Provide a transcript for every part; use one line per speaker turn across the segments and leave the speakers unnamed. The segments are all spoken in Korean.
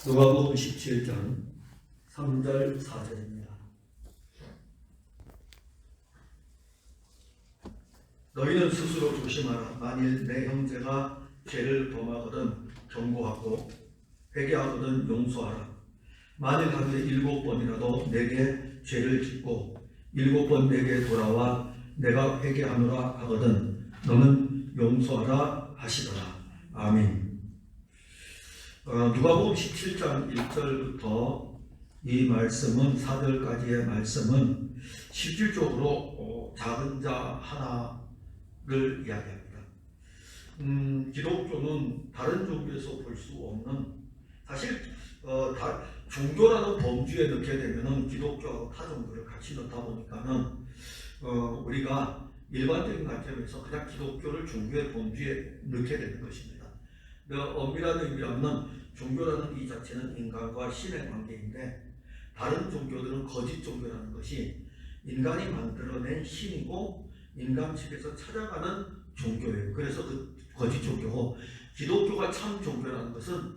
누가복음 17장 3절 4절입니다. 너희는 스스로 조심하라. 만일 내 형제가 죄를 범하거든 경고하고 회개하거든 용서하라. 만일 하루에 7번이라도 내게 죄를 짓고 7번 내게 돌아와 내가 회개하노라 하거든 너는 용서하라 하시더라. 아멘. 누가복음 17장 1절부터 이 말씀은 4절까지의 말씀은 실질적으로 작은 자 하나를 이야기합니다. 기독교는 다른 종교에서 볼 수 없는, 사실 종교라는 범주에 넣게 되면은 기독교하고 타 종교를 같이 넣다 보니까는 우리가 일반적인 관점에서 그냥 기독교를 종교의 범주에 넣게 되는 것입니다. 엄밀한 의미로는 종교라는 이 자체는 인간과 신의 관계인데, 다른 종교들은 거짓 종교라는 것이 인간이 만들어낸 신이고 인간 측에서 찾아가는 종교예요. 그래서 그 거짓 종교고, 기독교가 참 종교라는 것은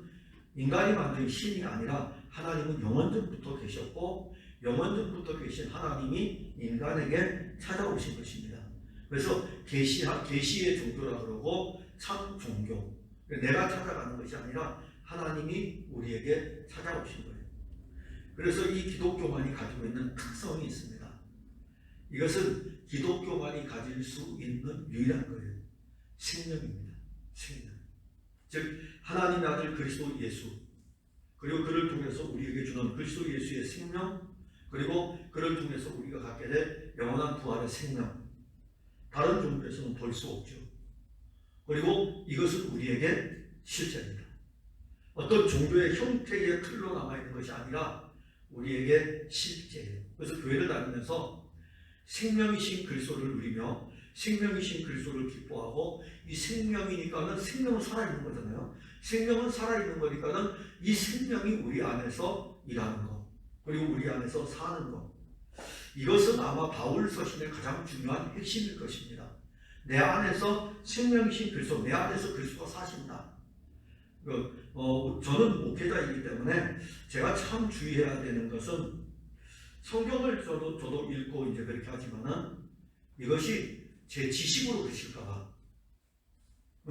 인간이 만든 신이 아니라 하나님은 영원전부터 계셨고 영원전부터 계신 하나님이 인간에게 찾아오신 것입니다. 그래서 계시의 종교라 그러고 참 종교, 내가 찾아가는 것이 아니라 하나님이 우리에게 찾아오신 거예요. 그래서 이 기독교만이 가지고 있는 특성이 있습니다. 이것은 기독교만이 가질 수 있는 유일한 거예요. 생명입니다. 생명. 즉 하나님의 아들 그리스도 예수, 그리고 그를 통해서 우리에게 주는 그리스도 예수의 생명, 그리고 그를 통해서 우리가 갖게 될 영원한 부활의 생명, 다른 종교에서는 볼 수 없죠. 그리고 이것은 우리에게 실제입니다. 어떤 종교의 형태의 틀로 남아있는 것이 아니라 우리에게 실제예요. 그래서 교회를 다니면서 생명이신 그리스도를 누리며 생명이신 그리스도를 기뻐하고, 이 생명이니까는 생명은 살아있는 거잖아요. 생명은 살아있는 거니까는 이 생명이 우리 안에서 일하는 거, 그리고 우리 안에서 사는 거, 이것은 아마 바울 서신의 가장 중요한 핵심일 것입니다. 내 안에서 생명이신 그리스도, 내 안에서 그리스도가 사신다. 저는 목회자이기 때문에 제가 참 주의해야 되는 것은, 성경을 저도 읽고 이제 그렇게 하지만은 이것이 제 지식으로 그칠까봐,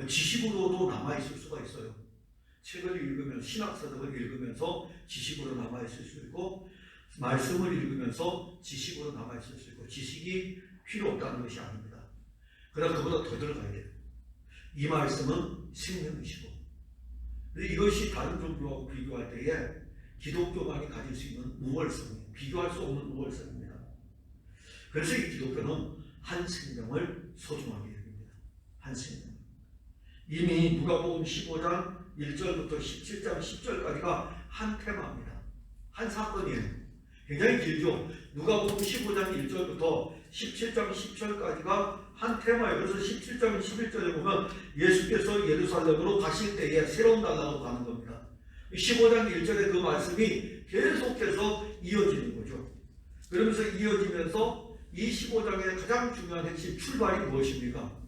지식으로도 남아있을 수가 있어요. 책을 읽으면서, 신학서적을 읽으면서 지식으로 남아있을 수 있고, 말씀을 읽으면서 지식으로 남아있을 수 있고, 지식이 필요 없다는 것이 아닙니다. 그러나 그보다 더 들어가야 돼요. 이 말씀은 생명이시고, 이것이 다른 종교하고 비교할 때에 기독교만이 가질 수 있는 우월성이에요. 비교할 수 없는 우월성입니다. 그래서 이 기독교는 한 생명을 소중하게 여깁니다. 한 생명. 이미 누가복음 15장 1절부터 17장 10절까지가 한 테마입니다. 한 사건이에요. 굉장히 길죠. 누가복음 15장 1절부터 17장 10절까지가 한 테마예요. 그래서 17장 11절에 보면 예수께서 예루살렘으로 가실 때에 새로운 나라로 가는 겁니다. 15장 1절에 그 말씀이 계속해서 이어지는 거죠. 그러면서 이어지면서 이 15장의 가장 중요한 핵심 출발이 무엇입니까?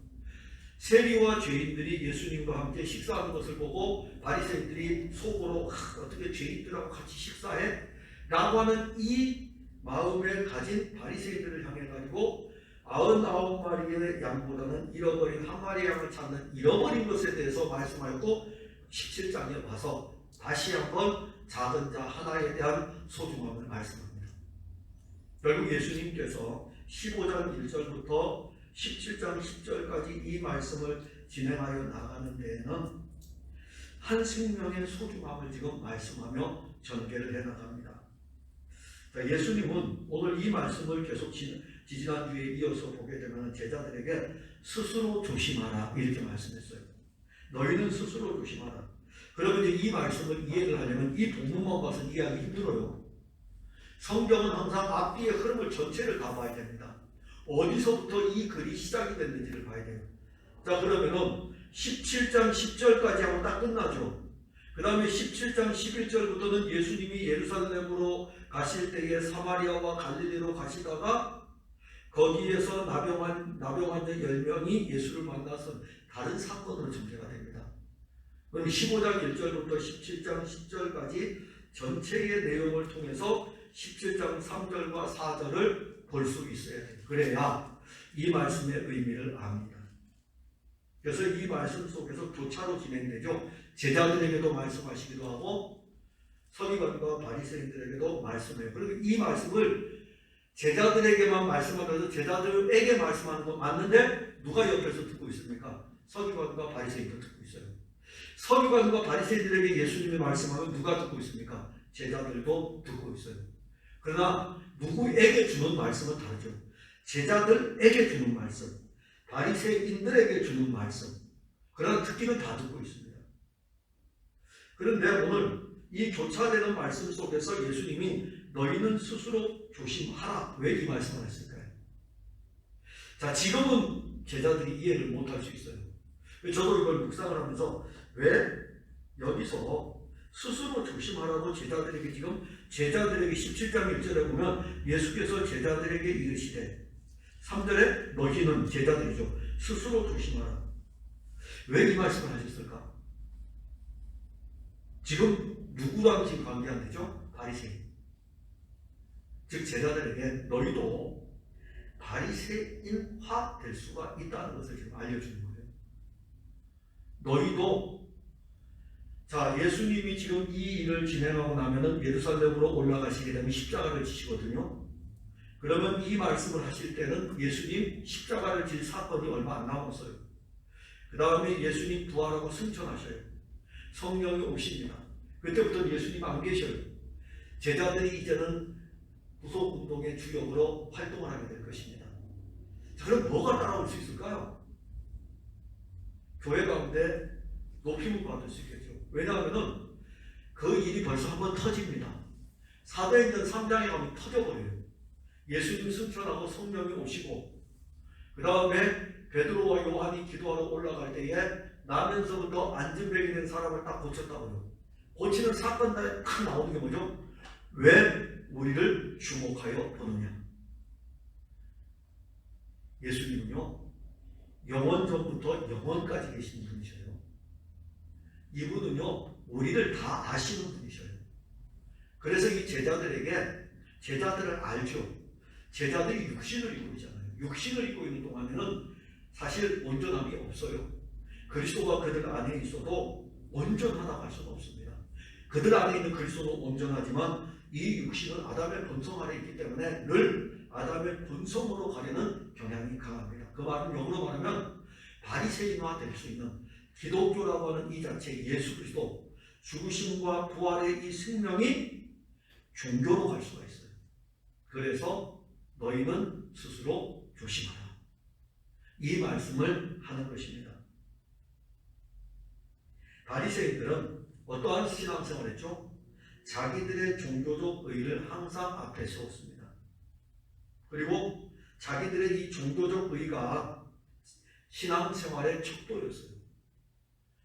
세리와 죄인들이 예수님과 함께 식사하는 것을 보고 바리새인들이 속으로 어떻게 죄인들하고 같이 식사해? 라고 하는 이 마음에 가진 바리새인들을 향해 가지고 99마리의 양보다는 잃어버린 한 마리의 양을 찾는 잃어버린 것에 대해서 말씀하였고, 17장에 와서 다시 한번 작은 자 하나에 대한 소중함을 말씀합니다. 결국 예수님께서 15장 1절부터 17장 10절까지 이 말씀을 진행하여 나가는 데에는 한 생명의 소중함을 지금 말씀하며 전개를 해나갑니다. 예수님은 오늘 이 말씀을 계속 지지난주에 이어서 보게 되면 제자들에게 스스로 조심하라 이렇게 말씀했어요. 너희는 스스로 조심하라. 그러면 이제 이 말씀을 이해를 하려면 이 본문만 봐서 이해하기 힘들어요. 성경은 항상 앞뒤의 흐름을 전체를 다 봐야 됩니다. 어디서부터 이 글이 시작이 됐는지를 봐야 돼요. 자, 그러면은 17장 10절까지 하면 딱 끝나죠. 그 다음에 17장 11절부터는 예수님이 예루살렘으로 가실 때에 사마리아와 갈릴리로 가시다가 거기에서 나병 환자 10명이 예수를 만나서 다른 사건으로 전개가 됩니다. 그럼 15장 1절부터 17장 10절까지 전체의 내용을 통해서 17장 3절과 4절을 볼 수 있어야 돼요. 그래야 이 말씀의 의미를 압니다. 그래서 이 말씀 속에서 교차로 진행되죠. 제자들에게도 말씀하시기도 하고 서기관과 바리새인들에게도 말씀해요. 그리고 이 말씀을 제자들에게만 말씀하면서 제자들에게 말씀하는 건 맞는데 누가 옆에서 듣고 있습니까? 서기관과 바리새인도 듣고 있어요. 서기관과 바리새인들에게 예수님이 말씀하면 누가 듣고 있습니까? 제자들도 듣고 있어요. 그러나 누구에게 주는 말씀은 다르죠. 제자들에게 주는 말씀, 바리새인들에게 주는 말씀, 그러나 듣기는 다 듣고 있습니다. 그런데 오늘 이 교차되는 말씀 속에서 예수님이 너희는 스스로 조심하라, 왜 이 말씀을 했을까요? 자, 지금은 제자들이 이해를 못할 수 있어요. 저도 이걸 묵상을 하면서 왜 여기서 스스로 조심하라고 제자들에게, 지금 제자들에게 17장 1절에 보면 예수께서 제자들에게 이르시되, 3절에 너희는, 제자들이죠, 스스로 조심하라. 왜 이 말씀을 하셨을까? 지금 누구랑 지금 관계 안 되죠? 바리새인. 즉 제자들에게 너희도 바리새인화 될 수가 있다는 것을 지금 알려주는 거예요. 너희도, 자, 예수님이 지금 이 일을 진행하고 나면은 예루살렘으로 올라가시게 되면 십자가를 지시거든요. 그러면 이 말씀을 하실 때는 예수님 십자가를 질 사건이 얼마 안 남았어요. 그 다음에 예수님 부활하고 승천하셔요. 성령이 오십니다. 그때부터 예수님 안 계셔요. 제자들이 이제는 구속운동의 주역으로 활동을 하게 될 것입니다. 자, 그럼 뭐가 따라올 수 있을까요? 교회 가운데 높임을 받을 수 있겠죠. 왜냐하면 그 일이 벌써 한번 터집니다. 사도행전 3장에 가면 터져버려요. 예수님 승천하고 성령이 오시고, 그 다음에 베드로와 요한이 기도하러 올라갈 때에 나면서부터 안진병이 된 사람을 딱 고쳤다고요. 고치는 사건들이 딱 나오는 게 뭐죠? 왜 우리를 주목하여 보느냐? 예수님은요, 영원전부터 영원까지 계신 분이셔요. 이분은요, 우리를 다 아시는 분이셔요. 그래서 이 제자들을 알죠. 제자들이 육신을 입고 있잖아요. 육신을 입고 있는 동안에는 사실 온전함이 없어요. 그리스도가 그들 안에 있어도 온전하다고 할 수는 없습니다. 그들 안에 있는 그리스도는 온전하지만 이 육신은 아담의 본성 아래 있기 때문에 늘 아담의 본성으로 가려는 경향이 강합니다. 그 말은 영어로 말하면 바리새인화 될 수 있는, 기독교라고 하는 이 자체 예수 그리스도 죽으심과 부활의 이 생명이 종교로 갈 수가 있어요. 그래서 너희는 스스로 조심하라, 이 말씀을 하는 것입니다. 바리새인들은 어떠한 신앙생활을 했죠? 자기들의 종교적 의를 항상 앞에 세웠습니다. 그리고 자기들의 이 종교적 의가 신앙생활의 척도였어요.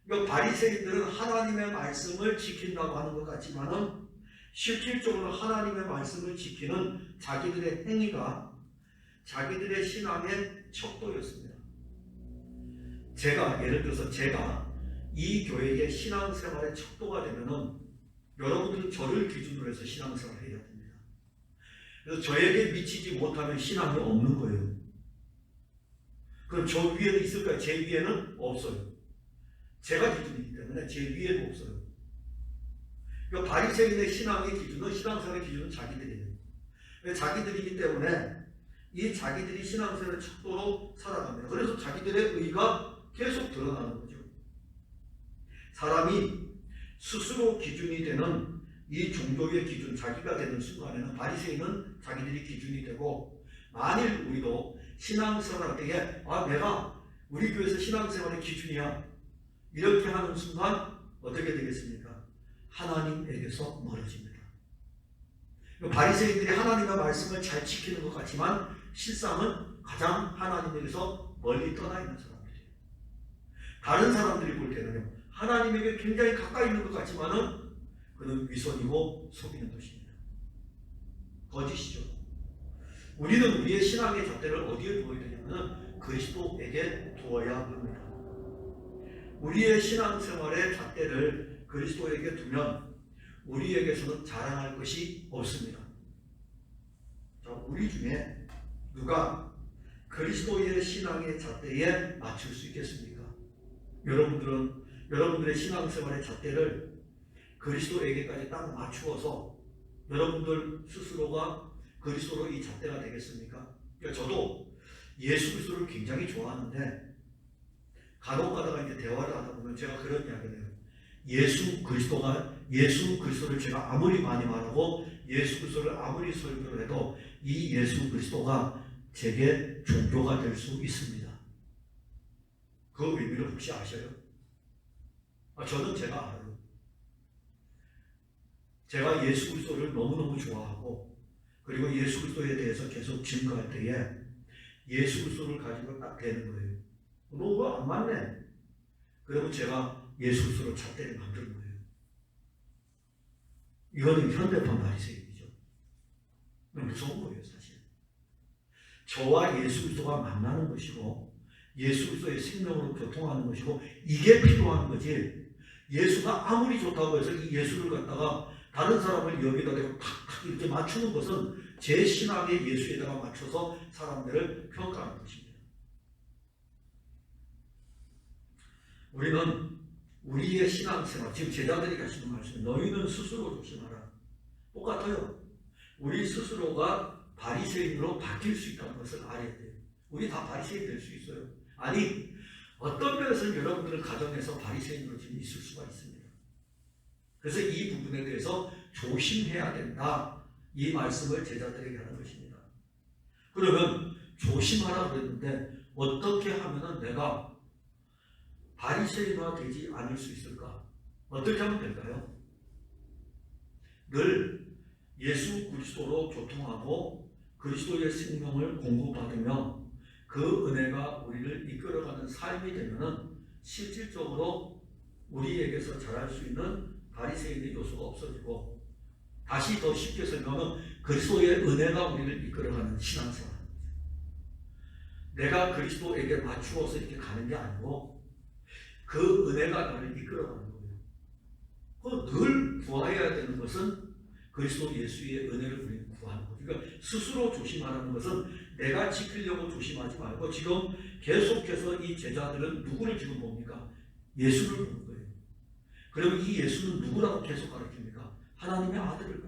그러니까 바리새인들은 하나님의 말씀을 지킨다고 하는 것 같지만은 실질적으로 하나님의 말씀을 지키는 자기들의 행위가 자기들의 신앙의 척도였습니다. 예를 들어서 제가 이 교회의 신앙생활의 척도가 되면은 여러분들은 저를 기준으로 해서 신앙생활을 해야 됩니다. 그래서 저에게 미치지 못하면 신앙이 없는 거예요. 그럼 저 위에는 있을까요? 제 위에는 없어요. 제가 기준이기 때문에 제 위에는 없어요. 그러니까 바리새인의 신앙의 기준은, 신앙생활의 기준은 자기들이에요. 자기들이기 때문에 이 자기들이 신앙생활의 척도로 살아갑니다. 그래서 자기들의 의가 계속 드러나는 거죠. 사람이 스스로 기준이 되는 이 종교의 기준, 자기가 되는 순간에는 바리새인은 자기들이 기준이 되고, 만일 우리도 신앙생활할 때에 내가 우리 교회에서 신앙생활의 기준이야, 이렇게 하는 순간 어떻게 되겠습니까? 하나님에게서 멀어집니다. 바리새인들이 하나님의 말씀을 잘 지키는 것 같지만 실상은 가장 하나님에게서 멀리 떠나 있는 사람들이에요. 다른 사람들이 볼 때는요, 하나님에게 굉장히 가까이 있는 것 같지만은 그는 위선이고 속이는 것입니다. 거짓이죠. 우리는 우리의 신앙의 잣대를 어디에 두어야 되냐면 그리스도에게 두어야 합니다. 우리의 신앙생활의 잣대를 그리스도에게 두면 우리에게서는 자랑할 것이 없습니다. 자, 우리 중에 누가 그리스도의 신앙의 잣대에 맞출 수 있겠습니까? 여러분들의 신앙생활의 잣대를 그리스도에게까지 딱 맞추어서 여러분들 스스로가 그리스도로 이 잣대가 되겠습니까? 그러니까 저도 예수 그리스도를 굉장히 좋아하는데 간혹 가다가 이제 대화를 하다 보면 제가 그런 이야기를 해요. 예수 그리스도를 제가 아무리 많이 말하고 예수 그리스도를 아무리 설교를 해도 이 예수 그리스도가 제게 종교가 될 수 있습니다. 그 의미를 혹시 아셔요? 저는 제가 알아요. 제가 예수 그리스도를 너무너무 좋아하고 그리고 예수 그리스도에 대해서 계속 증거할 때에 예수 그리스도를 가지고 딱 되는 거예요. 너 그거 안 맞네. 그리고 제가 예수 그리스도를 잣대를 만드는 거예요. 이거는 현대판 바리새인이죠. 무서운 거예요, 사실. 저와 예수 그리스도가 만나는 것이고 예수 그리스도의 생명으로 교통하는 것이고 이게 필요한 거지. 예수가 아무리 좋다고 해서 이 예수를 갖다가 다른 사람을 여기다 대고 탁탁 이렇게 맞추는 것은 제 신앙의 예수에다가 맞춰서 사람들을 평가하는 것입니다. 우리는 우리의 신앙생활, 지금 제자들이 하시는 말씀, 너희는 스스로 조심하라. 똑같아요. 우리 스스로가 바리새인으로 바뀔 수 있다는 것을 알아야 돼요. 우리 다 바리새인 될 수 있어요. 아니, 어떤 면에서는 여러분들은 가정에서 바리새인으로 지금 있을 수가 있습니다. 그래서 이 부분에 대해서 조심해야 된다. 이 말씀을 제자들에게 하는 것입니다. 그러면 조심하라 그랬는데 어떻게 하면 내가 바리새인화 되지 않을 수 있을까? 어떻게 하면 될까요? 늘 예수 그리스도로 교통하고 그리스도의 생명을 공급받으며 그 은혜가 우리를 이끌어가는 삶이 되면은 실질적으로 우리에게서 자랄 수 있는 바리새인의 요소가 없어지고 다시 더 쉽게 설명하면 그리스도의 은혜가 우리를 이끌어가는 신앙생활. 내가 그리스도에게 맞추어서 이렇게 가는 게 아니고 그 은혜가 나를 이끌어가는 거예요. 늘 구해야 되는 것은 그리스도 예수의 은혜를 우리는 구하는 거예요. 그러니까 스스로 조심하라는 것은 내가 지키려고 조심하지 말고 지금 계속해서 이 제자들은 누구를 지금 봅니까? 예수를 보는 거예요. 그러면 이 예수는 누구라고 계속 가르칩니까? 하나님의 아들을.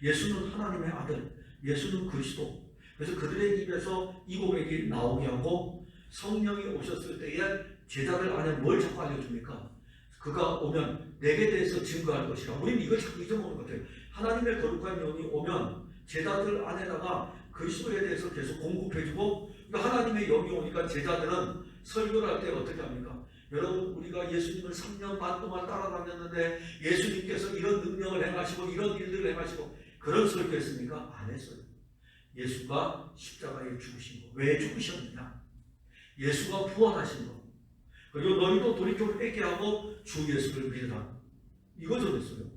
예수는 하나님의 아들, 예수는 그리스도. 그래서 그들의 입에서 이 고백이 나오게 하고 성령이 오셨을 때에 제자들 안에 뭘 자꾸 알려줍니까? 그가 오면 내게 대해서 증거할 것이라. 우리는 이걸 자꾸 잊어먹는 것 같아요. 하나님의 거룩한 영이 오면 제자들 안에다가 그리스도에 대해서 계속 공급해주고 하나님의 영이 오니까 제자들은 설교를 할 때 어떻게 합니까? 여러분 우리가 예수님을 3년 반 동안 따라다녔는데 예수님께서 이런 능력을 행하시고 이런 일들을 행하시고 그런 설교했습니까? 안 했어요. 예수가 십자가에 죽으신 거. 왜 죽으셨느냐? 예수가 부활하신 거. 그리고 너희도 돌이켜 회개하고 주 예수를 믿으라. 이거 전했어요.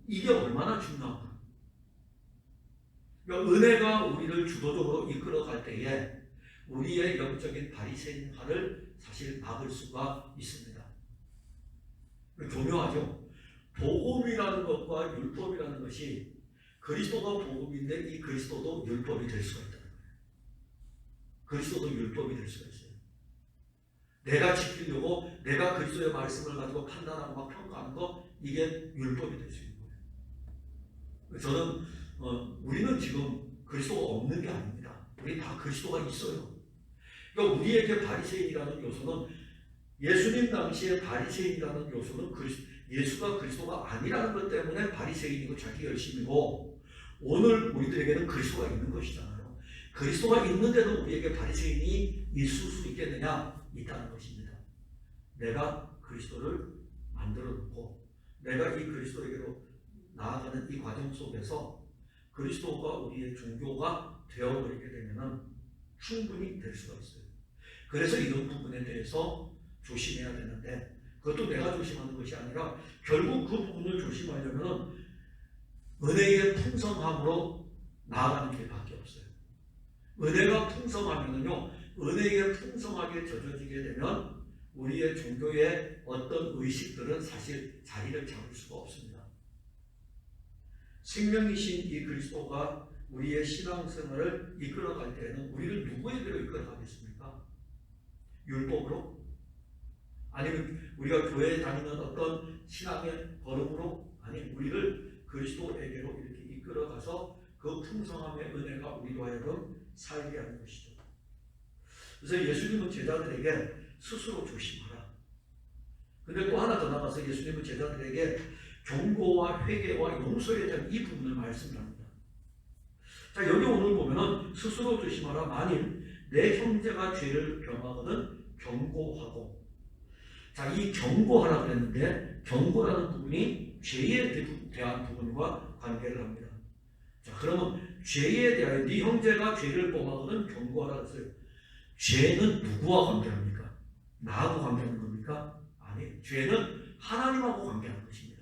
이게 얼마나 중요한가. 그러니까 은혜가 우리를 주도적으로 이끌어갈 때에 우리의 영적인 바리새인화를 사실 막을 수가 있습니다. 교묘하죠. 복음이라는 것과 율법이라는 것이 그리스도가 복음인데 이 그리스도도 율법이 될 수가 있다는 거예요. 그리스도도 율법이 될 수가 있어요. 내가 지키려고 내가 그리스도의 말씀을 가지고 판단하고 막 평가하는 거 이게 율법이 될 수 있는 거예요. 저는 우리는 지금 그리스도가 없는 게 아닙니다. 우리 다 그리스도가 있어요. 그러니까 우리에게 바리새인이라는 요소는 예수님 당시에 바리새인이라는 요소는 예수가 그리스도가 아니라는 것 때문에 바리새인이고 자기 열심이고 오늘 우리들에게는 그리스도가 있는 것이잖아요. 그리스도가 있는데도 우리에게 바리새인이 있을 수 있겠느냐? 있다는 것입니다. 내가 그리스도를 만들어 놓고 내가 이 그리스도에게로 나아가는 이 과정 속에서 그리스도가 우리의 종교가 되어버리게 되면 충분히 될 수가 있어요. 그래서 이런 부분에 대해서 조심해야 되는데 그것도 내가 조심하는 것이 아니라 결국 그 부분을 조심하려면 은혜의 풍성함으로 나아가는 길밖에 없어요. 은혜가 풍성하면요 은혜에 풍성하게 젖어지게 되면 우리의 종교의 어떤 의식들은 사실 자리를 잡을 수가 없습니다. 생명이신 이 그리스도가 우리의 신앙생활을 이끌어갈 때는 우리를 누구에게로 이끌어가겠습니까? 율법으로? 아니면 우리가 교회에 다니는 어떤 신앙의 걸음으로? 아니면 우리를 그리스도에게로 이렇게 이끌어가서 그 풍성함의 은혜가 우리로 하여금 살게 하는 것이죠. 그래서 예수님은 제자들에게 스스로 조심하라. 근데 또 하나 더 나가서 예수님은 제자들에게 경고와 회개와 용서에 대한 이 부분을 말씀합니다. 자, 여기 오늘 보면은 스스로 조심하라. 만일 내 형제가 죄를 범하거든 경고하고. 자, 이 경고하라 그랬는데 경고라는 부분이 죄에 대한 부분과 관계를 합니다. 자, 그러면 죄에 대하여 네 형제가 죄를 범하거든 경고하라 그랬어요. 죄는 누구와 관계합니까? 나하고 관계하는 겁니까? 아니, 죄는 하나님하고 관계하는 것입니다.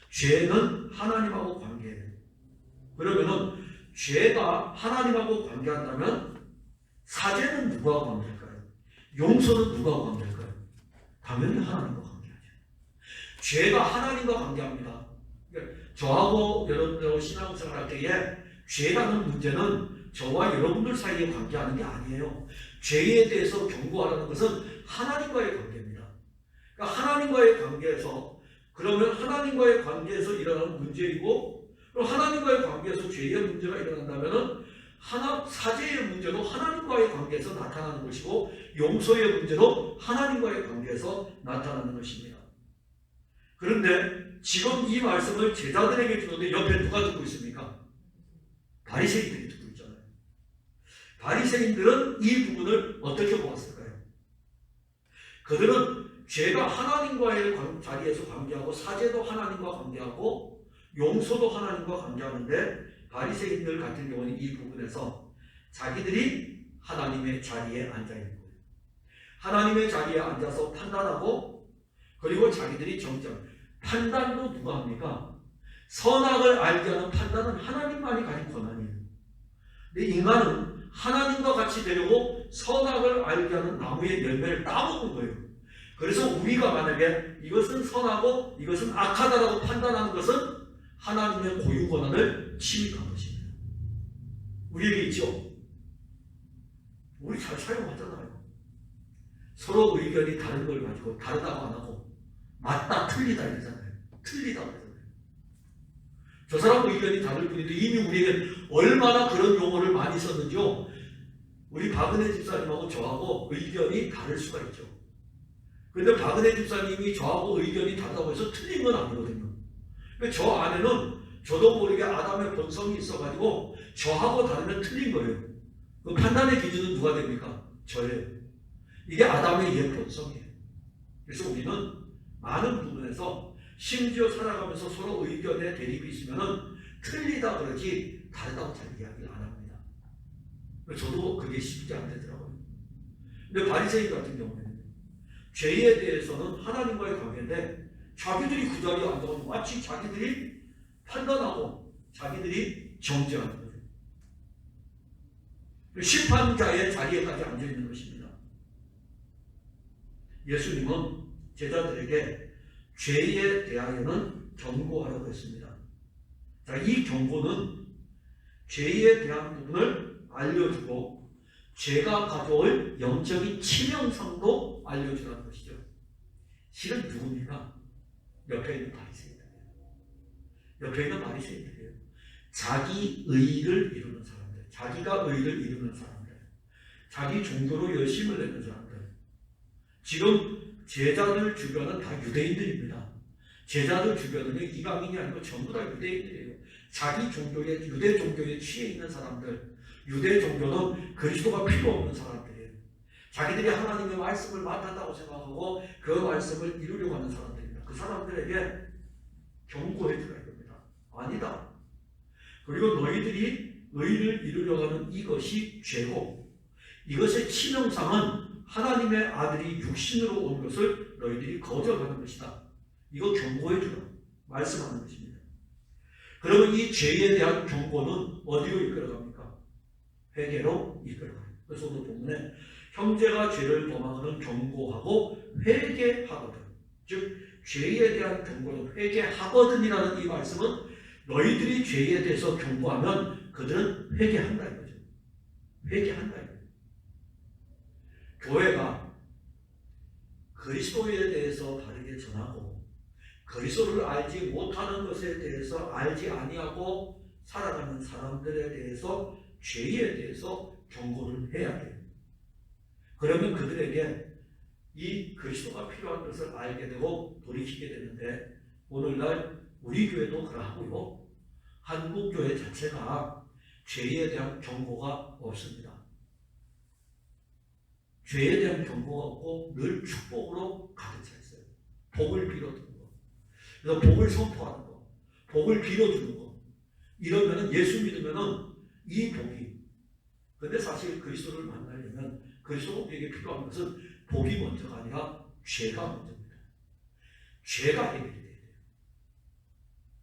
죄는 하나님하고 관계해요. 그러면은 죄가 하나님하고 관계한다면 사죄는 누구와 관계할까요? 용서는 누구와 관계할까요? 당연히 하나님과 관계하죠. 죄가 하나님과 관계합니다. 저하고 여러분들하고 신앙생활 할 때에 죄라는 문제는 저와 여러분들 사이에 관계하는 게 아니에요. 죄에 대해서 경고하라는 것은 하나님과의 관계입니다. 그러니까 하나님과의 관계에서, 그러면 하나님과의 관계에서 일어나는 문제이고, 그럼 하나님과의 관계에서 죄의 문제가 일어난다면 사죄의 문제도 하나님과의 관계에서 나타나는 것이고, 용서의 문제도 하나님과의 관계에서 나타나는 것입니다. 그런데 지금 이 말씀을 제자들에게 주는데 옆에 누가 듣고 있습니까? 바리새인들이 듣고 있잖아요. 바리새인들은 이 부분을 어떻게 보았을까요? 그들은 죄가 하나님과의 자리에서 관계하고, 사죄도 하나님과 관계하고, 용서도 하나님과 관계하는데, 바리새인들 같은 경우는 이 부분에서 자기들이 하나님의 자리에 앉아 있는 거예요. 하나님의 자리에 앉아서 판단하고, 그리고 자기들이 판단도 누가 합니까? 선악을 알게 하는 판단은 하나님만이 가진 권한이에요. 근데 인간은 하나님과 같이 되려고 선악을 알게 하는 나무의 열매를 따먹은 거예요. 그래서 우리가 만약에 이것은 선하고 이것은 악하다라고 판단하는 것은 하나님의 고유 권한을 침입한 것입니다. 우리에게 있죠? 우리 잘 사용하잖아요. 서로 의견이 다른 걸 가지고 다르다고 안 하고 맞다 틀리다 이러잖아요. 틀리다 그러잖아요. 저 사람 의견이 다를 뿐인데 이미 우리에게 얼마나 그런 용어를 많이 썼는지요. 우리 박은혜 집사님하고 저하고 의견이 다를 수가 있죠. 그런데 박은혜 집사님이 저하고 의견이 다르다고 해서 틀린 건 아니거든요. 저 안에는 저도 모르게 아담의 본성이 있어가지고 저하고 다르면 틀린 거예요. 그 판단의 기준은 누가 됩니까? 저예요. 이게 아담의 옛 본성이에요. 그래서 우리는 많은 부분에서 심지어 살아가면서 서로 의견에 대립이 있으면 틀리다 그러지 다르다고 잘 이야기를 안 합니다. 저도 그게 쉽지 않더라고요. 근데 바리새인 같은 경우에는 죄에 대해서는 하나님과의 관계인데 자기들이 그 자리에 앉아서 마치 자기들이 판단하고 자기들이 정죄하는 거예요. 심판자의 자리에까지 앉아있는 것입니다. 예수님은 제자들에게 죄에 대하여는 경고하라고 했습니다. 자, 이 경고는 죄에 대한 부분을 알려주고 죄가 가져올 영적인 치명성도 알려주라는 것이죠. 실은 누굽니까? 옆에 있는 바리새인들이에요. 옆에 있는 바리새인들이에요. 자기 의를 이루는 사람들, 자기가 의를 이루는 사람들, 자기 종교로 열심을 내는 사람들. 지금 제자들 주변은 다 유대인들입니다. 제자들 주변은요, 이방인이 아니고 전부 다 유대인들이에요. 자기 종교에, 유대 종교에 취해 있는 사람들, 유대 종교는 그리스도가 필요 없는 사람들이에요. 자기들이 하나님의 말씀을 맡았다고 생각하고 그 말씀을 이루려고 하는 사람들입니다. 그 사람들에게 경고해 주라 이겁니다. 아니다. 그리고 너희들이 의를 이루려고 하는 이것이 죄고 이것의 치명상은 하나님의 아들이 육신으로 온 것을 너희들이 거절하는 것이다. 이거 경고해 주라. 말씀하는 것입니다. 그러면 이 죄에 대한 경고는 어디로 이끌어갑니까? 회개로 이끌어가요. 그래서 오늘 본문에 형제가 죄를 범하거든 경고하고 회개하거든. 즉 죄에 대한 경고는 회개하거든이라는 이 말씀은 너희들이 죄에 대해서 경고하면 그들은 회개한다 이거죠. 회개한다 이거죠. 교회가 그리스도에 대해서 바르게 전하고 그리스도를 알지 못하는 것에 대해서 알지 아니하고 살아가는 사람들에 대해서 죄에 대해서 경고를 해야 돼요. 그러면 그들에게 이 그리스도가 필요한 것을 알게 되고 돌이키게 되는데 오늘날 우리 교회도 그러하고요. 한국 교회 자체가 죄에 대한 경고가 없습니다. 죄에 대한 경고가 없고 늘 축복으로 가득 차 있어요. 복을 빌어주는 거. 그래서 복을 선포하는 거. 복을 빌어주는 거. 이러면은 예수 믿으면은 이 복이. 근데 사실 그리스도를 만나려면 그리스도가 우리에게 필요한 것은 복이 먼저가 아니라 죄가 먼저입니다. 죄가 해결이 돼야 돼요.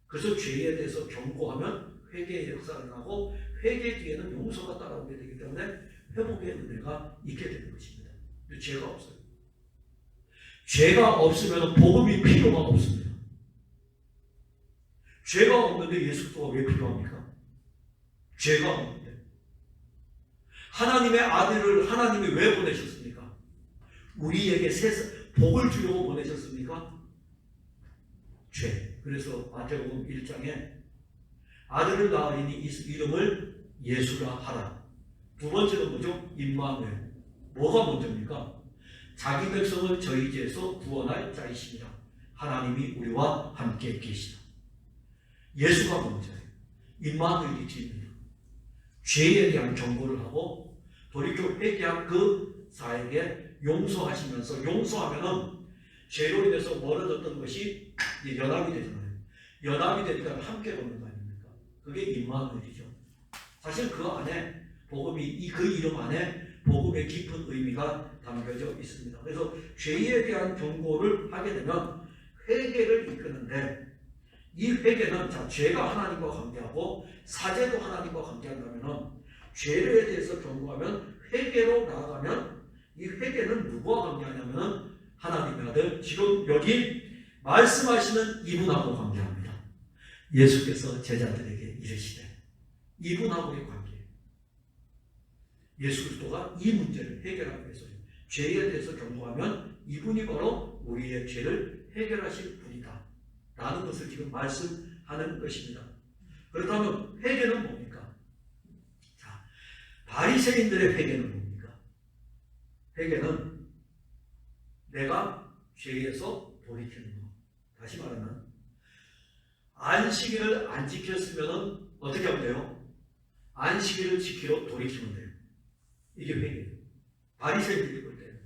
그래서 죄에 대해서 경고하면 회개의 역사가 일어나고 회개 뒤에는 용서가 따라오게 되기 때문에 회복의 은혜가 있게 되는 것입니다. 근데 죄가 없어요. 죄가 없으면 복음이 필요가 없습니다. 죄가 없는데 예수 그리스도가 왜 필요합니까? 죄가 없는데. 하나님의 아들을 하나님이 왜 보내셨습니까? 우리에게 복을 주려고 보내셨습니까? 죄. 그래서 마태복음 1장에 아들을 낳으리니 이름을 예수라 하라. 두 번째는 뭐죠? 임마누엘. 뭐가 먼저입니까? 자기 백성을 저희 죄에서 구원할 자이십니다. 하나님이 우리와 함께 계시다. 예수가 먼저예요. 임마누엘이 뒤입니다. 죄에 대한 경고를 하고 돌이켜 회개한 그 사에게 용서하시면서 용서하면은 죄로 인해서 멀어졌던 것이 연합이 되잖아요. 연합이 되니까 함께 걷는 거 아닙니까? 그게 임마누엘이죠. 사실 그 안에 복음이 그 이름 안에 복음의 깊은 의미가 담겨져 있습니다. 그래서 죄에 대한 경고를 하게 되면 회개를 이끄는데 이 회개는 자 죄가 하나님과 관계하고 사죄도 하나님과 관계한다면은 죄에 대해서 경고하면 회개로 나아가면 이 회개는 누구와 관계하냐면은 하나님의 아들 지금 여기 말씀하시는 이분하고 관계합니다. 예수께서 제자들에게 이르시되 이분하고의 관계. 예수 그리스도가 이 문제를 해결하기 위해서요. 죄에 대해서 경고하면 이분이 바로 우리의 죄를 해결하실 분이다. 라는 것을 지금 말씀하는 것입니다. 그렇다면 회개는 뭡니까? 자, 바리새인들의 회개는 뭡니까? 회개는 내가 죄에서 돌이키는 것. 다시 말하면 안식일을 안 지켰으면 어떻게 하면 돼요? 안식일을 지키러 돌이키면 돼요. 이게 회개예요. 바리새인들이 볼 때는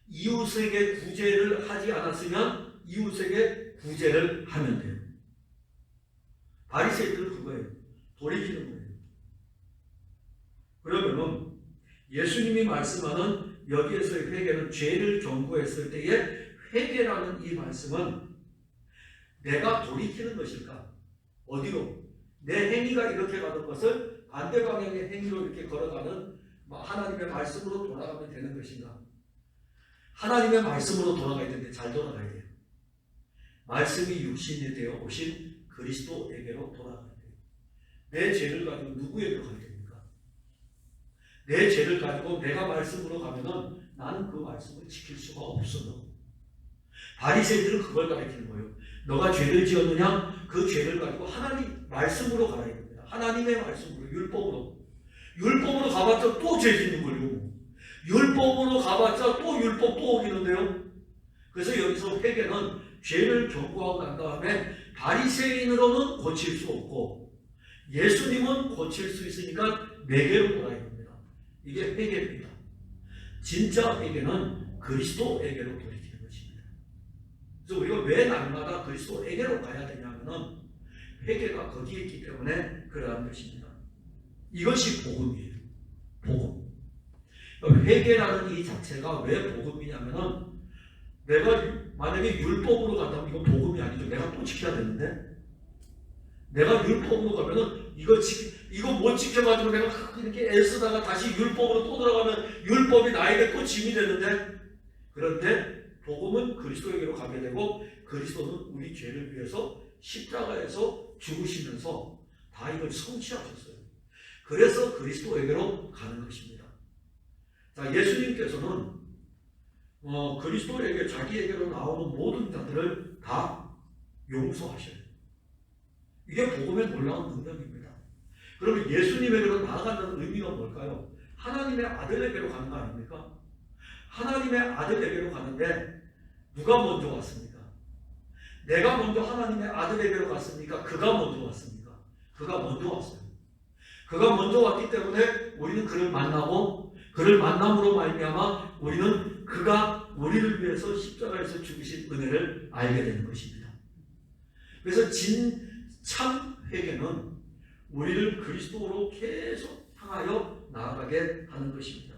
이웃에게 구제를 하지 않았으면 이웃에게 구제를 하면 돼요. 바리새인들은 그거예요. 돌이키는 거예요. 그러면은 예수님이 말씀하는 여기에서의 회개는 죄를 경고했을 때의 회개라는 이 말씀은 내가 돌이키는 것일까? 어디로? 내 행위가 이렇게 가는 것을 반대 방향의 행위로 이렇게 걸어가는 하나님의 말씀으로 돌아가면 되는 것인가? 하나님의 말씀으로 돌아가야 되는데 잘 돌아가야 돼요. 말씀이 육신이 되어 오신 그리스도에게로 돌아가야 돼요. 내 죄를 가지고 누구에게로 가야 됩니까? 내 죄를 가지고 내가 말씀으로 가면은 나는 그 말씀을 지킬 수가 없어. 바리새인들은 그걸 가르치는 거예요. 너가 죄를 지었느냐? 그 죄를 가지고 하나님 말씀으로 가야 됩니다. 하나님의 말씀으로, 율법으로. 율법으로 가봤자 또 죄 짓는 거예요. 율법으로 가봤자 또 율법 또 어기는데요. 그래서 여기서 회개는 죄를 경고하고 난 다음에 바리새인으로는 고칠 수 없고 예수님은 고칠 수 있으니까 내게로 돌아야 됩니다. 이게 회개입니다. 진짜 회개는 그리스도에게로 돌이키는 것입니다. 그래서 우리가 왜 날마다 그리스도에게로 가야 되냐면은 회개가 거기에 있기 때문에 그러한 것입니다. 이것이 복음이에요. 복음. 회개라는 이 자체가 왜 복음이냐면은 내가 만약에 율법으로 간다면 이건 복음이 아니죠. 내가 또 지켜야 되는데 내가 율법으로 가면은 이거 못 지켜가지고 내가 이렇게 애쓰다가 다시 율법으로 또 들어가면 율법이 나에게 또 짐이 되는데, 그런데 복음은 그리스도에게로 가게 되고 그리스도는 우리 죄를 위해서 십자가에서 죽으시면서 다 이걸 성취하셨어요. 그래서 그리스도에게로 가는 것입니다. 자, 예수님께서는 그리스도에게 자기에게로 나오는 모든 자들을 다 용서하셔요. 이게 복음의 놀라운 능력입니다. 그러면 예수님에게로 나아간다는 의미가 뭘까요? 하나님의 아들에게로 가는 거 아닙니까? 하나님의 아들에게로 가는데 누가 먼저 왔습니까? 내가 먼저 하나님의 아들에게로 갔습니까? 그가 먼저 왔습니까? 그가 먼저 왔어요. 그가 먼저 왔기 때문에 우리는 그를 만나고 그를 만남으로 말미암아 우리는 그가 우리를 위해서 십자가에서 죽으신 은혜를 알게 되는 것입니다. 그래서 진참 회개는 우리를 그리스도로 계속 향하여 나아가게 하는 것입니다.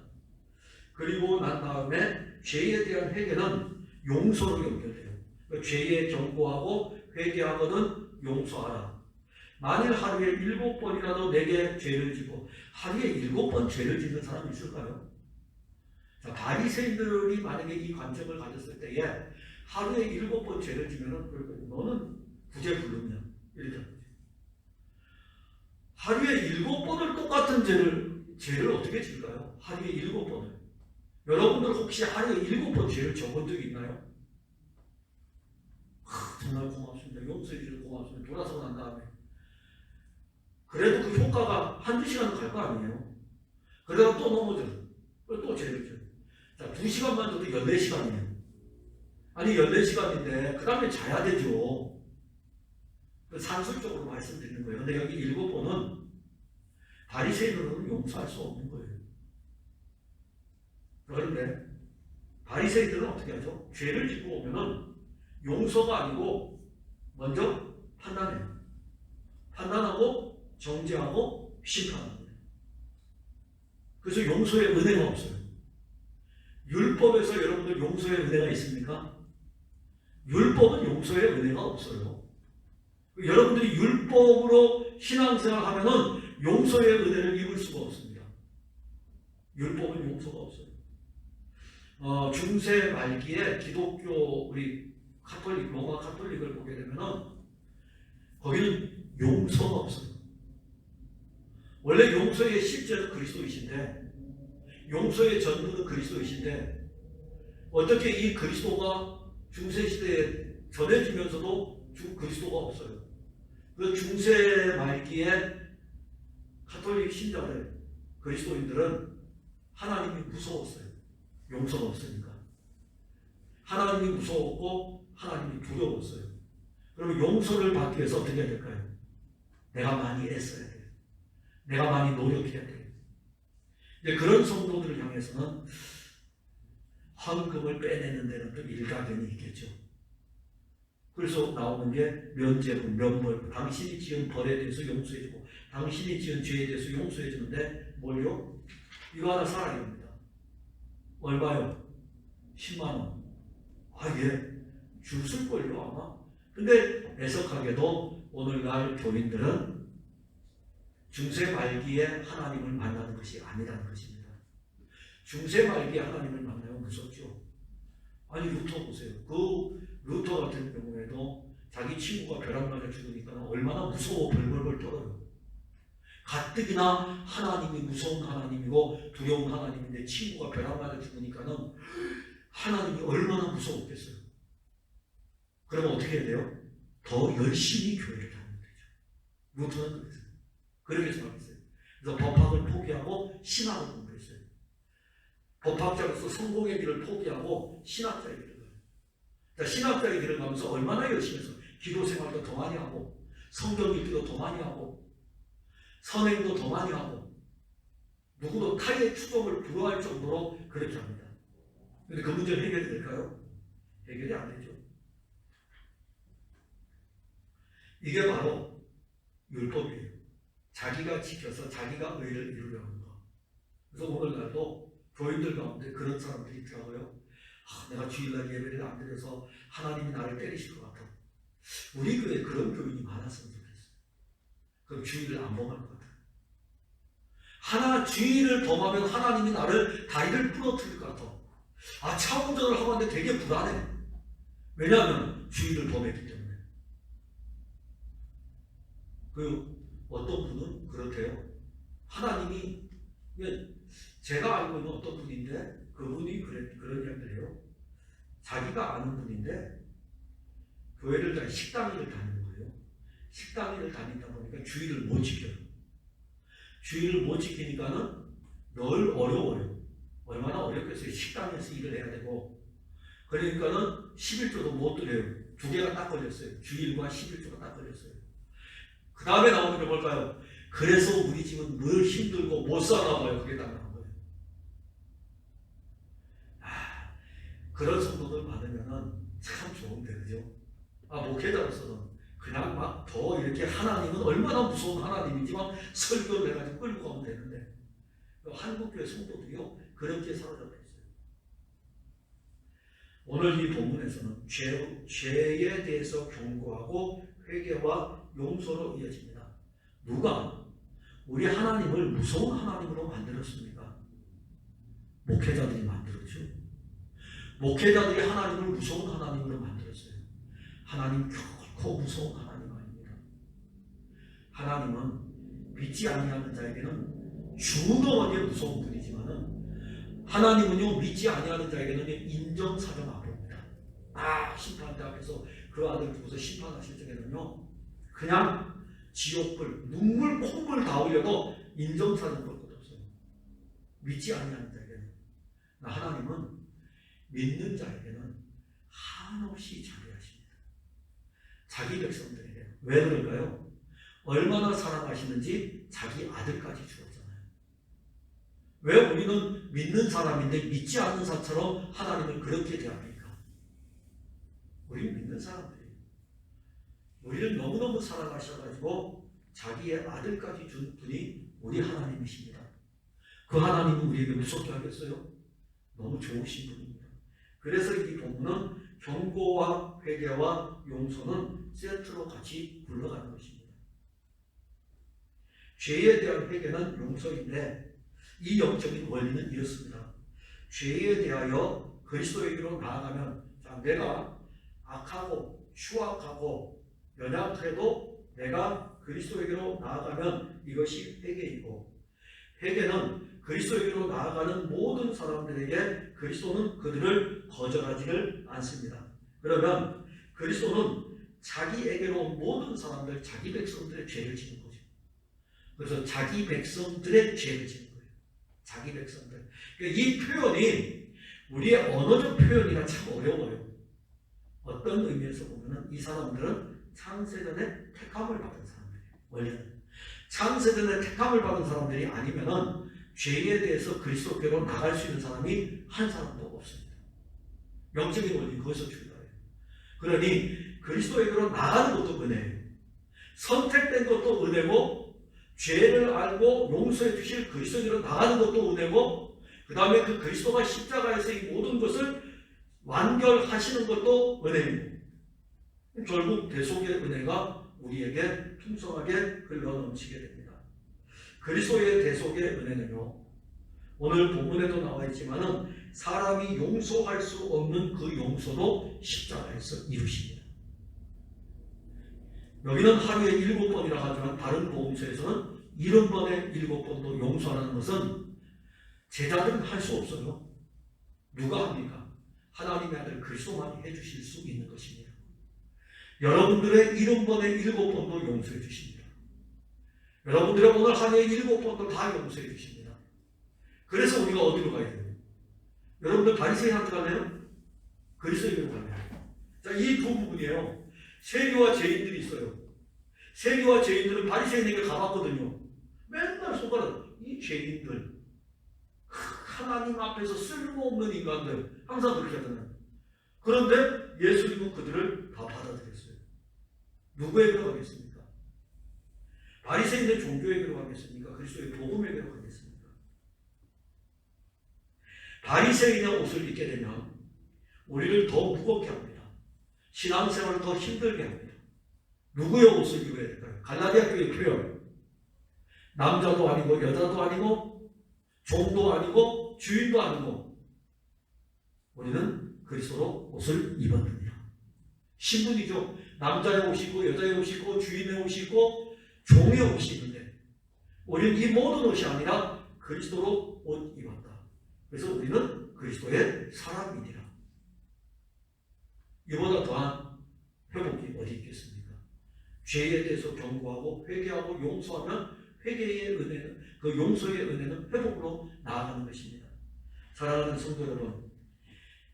그리고 난 다음에 죄에 대한 회개는 용서로 연결돼요. 죄에 경고하고 회개하거든 용서하라. 만일 하루에 7번이라도 내게 죄를 지고, 하루에 7번 죄를 짓는 사람이 있을까요? 자, 바리새인들이 만약에 이 관점을 가졌을 때에 하루에 7번 죄를 지면은 너는 구제불능이야 이렇게 하는 거죠. 하루에 7번을 똑같은 죄를 어떻게 질까요? 하루에 7번을. 여러분들 혹시 하루에 7번 죄를 적은 적이 있나요? 정말 고맙습니다. 용서해 주셔서 고맙습니다. 돌아서고 난 다음에. 그래도 그 효과가 한두 시간은 갈 거 아니에요. 그러다가 또 넘어져요. 또 죄를 져요. 자, 2시간만 줘도 14시간이에요. 아니 14시간인데 그 다음에 자야 되죠. 산술적으로 말씀드리는 거예요. 근데 여기 7번은 바리새인으로는 용서할 수 없는 거예요. 그런데 바리새인들은 어떻게 하죠? 죄를 짓고 오면은 용서가 아니고 먼저 판단해요. 판단하고 정죄하고 심판합니다. 그래서 용서의 은혜가 없어요. 율법에서 여러분들 용서의 은혜가 있습니까? 율법은 용서의 은혜가 없어요. 여러분들이 율법으로 신앙생활 하면은 용서의 은혜를 입을 수가 없습니다. 율법은 용서가 없어요. 중세 말기에 기독교 우리 카톨릭, 로마 카톨릭을 보게 되면은 거기는 용서가 없어요. 원래 용서의 실제는 그리스도이신데, 용서의 전부는 그리스도이신데, 어떻게 이 그리스도가 중세 시대에 전해지면서도 그리스도가 없어요. 그 중세 말기에 카톨릭 신자들, 그리스도인들은 하나님이 무서웠어요. 용서가 없으니까. 하나님이 무서웠고 하나님이 두려웠어요. 그러면 용서를 받기 위해서 어떻게 해야 될까요? 내가 많이 애써야 돼요. 내가 많이 노력해야 돼요. 이제 그런 성도들을 향해서는 헌금을 빼내는 데는 또 일가견이 있겠죠. 그래서 나오는 게 면죄부, 면벌부. 당신이 지은 벌에 대해서 용서해주고 당신이 지은 죄에 대해서 용서해주는데 뭘요? 이거 하나 사야 됩니다. 얼마요? 10만 원. 예. 줄 쓸걸요 아마. 근데 애석하게도 오늘날 교인들은 중세 말기에 하나님을 만나는 것이 아니라는 것입니다. 중세 말기에 하나님을 만나면 무섭죠. 아니 루터 보세요. 그 루터 같은 경우에도 자기 친구가 벼락 맞아 죽으니까 얼마나 무서워 벌벌벌 떨어요. 가뜩이나 하나님이 무서운 하나님이고 두려운 하나님인데 친구가 벼락 맞아 죽으니까는 하나님이 얼마나 무서웠겠어요. 그러면 어떻게 해야 돼요? 더 열심히 교회를 다니면 되죠. 루터는 그랬어요. 그렇게 생각했어요. 그래서 법학을 포기하고 신학을 공부했어요. 법학자로서 성공의 길을 포기하고 신학자의 길을 가요. 자, 신학자의 길을 가면서 얼마나 열심히 해서 기도 생활도 더 많이 하고 성경 읽기도 더 많이 하고 선행도 더 많이 하고 누구도 타의 추종을 부러워할 정도로 그렇게 합니다. 근데 그 문제는 해결이 될까요? 해결이 안 되죠. 이게 바로 율법이에요. 자기가 지켜서 자기가 의를 이루려 하는 거. 그래서 오늘날도 교인들 가운데 그런 사람들이 있더라고요. 내가 주일날 예배를 안 드려서 하나님이 나를 때리실 것 같아. 우리 교회에 그런 교인이 많았으면 좋겠어요. 그럼 주일을 안 범할 것 같아요. 주의를 범하면 하나님이 나를 다리를 부러뜨릴 것 같아. 차 운전을 하고 있는데 되게 불안해. 왜냐하면 주의를 범했기 때문에. 어떤 분은 그렇대요. 하나님이, 제가 알고 있는 어떤 분인데 그분이 그런 이야기를 해요. 자기가 아는 분인데 교회를 식당 일을 다니는 거예요. 식당 일을 다니다 보니까 주의를 못 지켜요. 주의를 못 지키니까는 늘 어려워요. 얼마나 어렵겠어요. 식당에서 일을 해야 되고. 그러니까는 11조도 못 드려요. 2개가 딱 걸렸어요. 주일과 11조가 딱 걸렸어요. 그 다음에 나오는 게 뭘까요? 그래서 우리 집은 늘 힘들고 못 사나 봐요. 그게 딱 나온 거예요. 그런 성도들 받으면은 참 좋은데, 그죠? 목회자로서는 그냥 막 더 이렇게 하나님은 얼마나 무서운 하나님이지만 설교를 해가지고 끌고 가면 되는데, 한국교회 성도들이요, 그렇게 사로잡혀 있어요. 오늘 이 본문에서는 죄에 대해서 경고하고 회개와 용서로 이어집니다. 누가 우리 하나님을 무서운 하나님으로 만들었습니까? 목회자들이 만들었죠. 목회자들이 하나님을 무서운 하나님으로 만들었어요. 하나님 결코 무서운 하나님 아닙니다. 하나님은 믿지 아니하는 자에게는 중동하게 무서운 분이지만은 하나님은요, 믿지 아니하는 자에게는 인정사정 앞입니다. 심판대 앞에서 그 아들 두고서 심판하실 적에는요, 그냥 지옥불, 눈물, 콧물 다 흘려도 인정사정 볼 것 없어요. 믿지 아니하는 자에게는. 하나님은 믿는 자에게는 한없이 자비하십니다. 자기 백성들에게. 왜 그럴까요? 얼마나 사랑하시는지 자기 아들까지 주었잖아요. 왜 우리는 믿는 사람인데 믿지 않는 사람처럼 하나님을 그렇게 대합니까? 우리는 믿는 사람들이에요. 우리를 너무너무 사랑하셔가지고 자기의 아들까지 준 분이 우리 하나님이십니다. 그 하나님은 우리에게 무섭게 하겠어요? 너무 좋으신 분입니다. 그래서 이 본문은 경고와 회개와 용서는 세트로 같이 굴러가는 것입니다. 죄에 대한 회개는 용서인데 이 영적인 원리는 이렇습니다. 죄에 대하여 그리스도에게로 나아가면, 내가 악하고 추악하고 연약해도 내가 그리스도에게로 나아가면 이것이 회개이고, 회개는 그리스도에게로 나아가는 모든 사람들에게 그리스도는 그들을 거절하지를 않습니다. 그러면 그리스도는 자기에게로 온 모든 사람들, 자기 백성들의 죄를 지는 거죠. 그래서 자기 백성들의 죄를 지는 거예요. 자기 백성들. 그러니까 이 표현이 우리의 언어적 표현이라 참 어려워요. 어떤 의미에서 보면 이 사람들은 창세전에 택함을 받은 사람들이에요. 원래는 창세전에 택함을 받은 사람들이 아니면은 죄에 대해서 그리스도께로 나갈 수 있는 사람이 한 사람도 없습니다. 영적인 원리는 거기서 출발해요. 그러니 그리스도에게로 나가는 것도 은혜예요. 선택된 것도 은혜고, 죄를 알고 용서해 주실 그리스도에게로 나가는 것도 은혜고, 그 다음에 그 그리스도가 십자가에서 이 모든 것을 완결하시는 것도 은혜입니다. 결국 대속의 은혜가 우리에게 풍성하게 흘러넘치게 됩니다. 그리스도의 대속의 은혜는요, 오늘 본문에도 나와 있지만은 사람이 용서할 수 없는 그 용서도 십자가에서 이루십니다. 여기는 하루에 7번이라 하지만 다른 복음서에서는 70번에 7번도 용서하는 것은 제자들은 할 수 없어요. 누가 합니까? 하나님의 아들 그리스도만이 해주실 수 있는 것입니다. 여러분들의 70번에 7번도 용서해 주십니다. 여러분들의 오늘 한 해에 7번도 다 용서해 주십니다. 그래서 우리가 어디로 가야 돼요? 여러분들 바리새인한테 가나요? 그리스도에게로 가나요? 자, 이 두 부분이에요. 세리와 죄인들이 있어요. 세리와 죄인들은 바리새인에게 가봤거든요. 맨날 손가락, 이 죄인들, 하나님 앞에서 쓸모없는 인간들, 항상 그렇게 하잖아요. 그런데 예수님은 그들을 다 받아들였어요. 누구에게로 가겠습니까? 바리새인의 종교에게로 가겠습니까? 그리스도의 복음에게로 가겠습니까? 바리새인의 옷을 입게 되면 우리를 더 무겁게 합니다. 신앙생활을 더 힘들게 합니다. 누구의 옷을 입어야 될까요? 갈라디아 교회 표현. 남자도 아니고 여자도 아니고 종도 아니고 주인도 아니고 우리는 그리스도로 옷을 입었느니라. 신분이죠. 남자의 옷이 있고 여자의 옷이 있고 주인의 옷이 있고 종의 옷이 있는데 우리는 이 모든 옷이 아니라 그리스도로 옷 입었다. 그래서 우리는 그리스도의 사람이니라. 이보다 더한 회복이 어디 있겠습니까? 죄에 대해서 경고하고 회개하고 용서하면 회개의 은혜는, 그 용서의 은혜는 회복으로 나아가는 것입니다. 사랑하는 성도 여러분,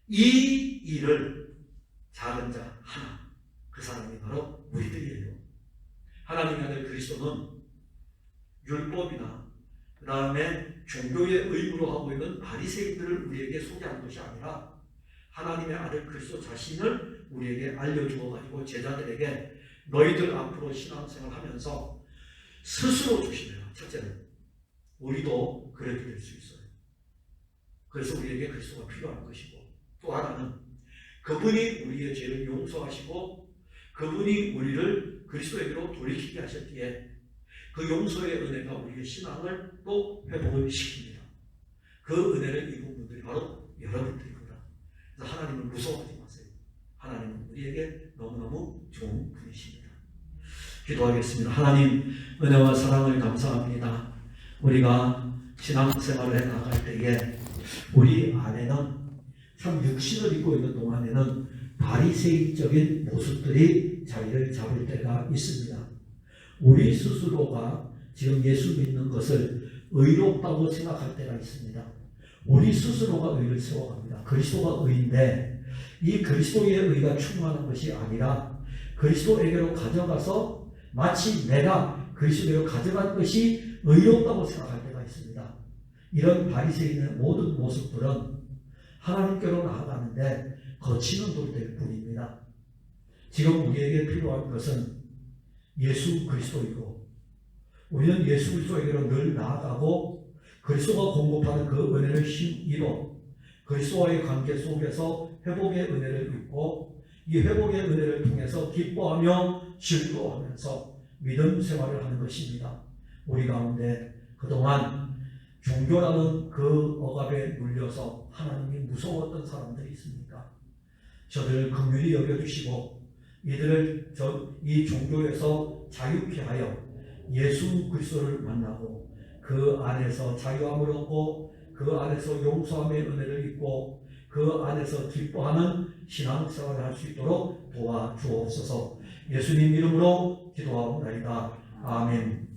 이 일을 작은 자 하나, 그 사람이 바로 우리들이에요. 하나님의 아들 그리스도는 율법이나 그 다음에 종교의 의무로 하고 있는 바리새인들을 우리에게 소개한 것이 아니라 하나님의 아들 그리스도 자신을 우리에게 알려주어 가지고 제자들에게 너희들 앞으로 신앙생활 하면서 스스로 조심해라. 첫째는 우리도 그렇게 될 수 있어요. 그래서 우리에게 그리스도가 필요한 것이고, 또 하나는 그분이 우리의 죄를 용서하시고 그분이 우리를 그리스도에게로 돌이키게 하셨기에 그 용서의 은혜가 우리의 신앙을 또 회복을 시킵니다. 그 은혜를 입은 분들이 바로 여러분들입니다. 그래서 하나님을 무서워하지 마세요. 하나님은 우리에게 너무너무 좋은 분이십니다. 기도하겠습니다. 하나님, 은혜와 사랑을 감사합니다. 우리가 신앙생활을 해나갈 때에 우리 안에는 참 육신을 입고 있는 동안에는 바리새인적인 모습들이 자리를 잡을 때가 있습니다. 우리 스스로가 지금 예수 믿는 것을 의롭다고 생각할 때가 있습니다. 우리 스스로가 의를 세워갑니다. 그리스도가 의인데 이 그리스도의 의가 충만한 것이 아니라 그리스도에게로 가져가서 마치 내가 그리스도에게로 가져간 것이 의롭다고 생각할 때가 있습니다. 이런 바리새인의 모든 모습들은 하나님께로 나아가는데 거치는 돌될 뿐입니다. 지금 우리에게 필요한 것은 예수 그리스도이고 우리는 예수 그리스도에게로 늘 나아가고 그리스도가 공급하는 그 은혜를 힘입어 그리스도와의 관계 속에서 회복의 은혜를 입고 이 회복의 은혜를 통해서 기뻐하며 즐거워하면서 믿음 생활을 하는 것입니다. 우리 가운데 그동안 종교라는 그 억압에 눌려서 하나님이 무서웠던 사람들이 있습니까? 저들을 긍휼히 여겨주시고 이들을 이 종교에서 자유케 하여 예수 그리스도를 만나고 그 안에서 자유함을 얻고 그 안에서 용서함의 은혜를 입고 그 안에서 기뻐하는 신앙생활을 할 수 있도록 도와주옵소서. 예수님 이름으로 기도하옵나이다. 아멘.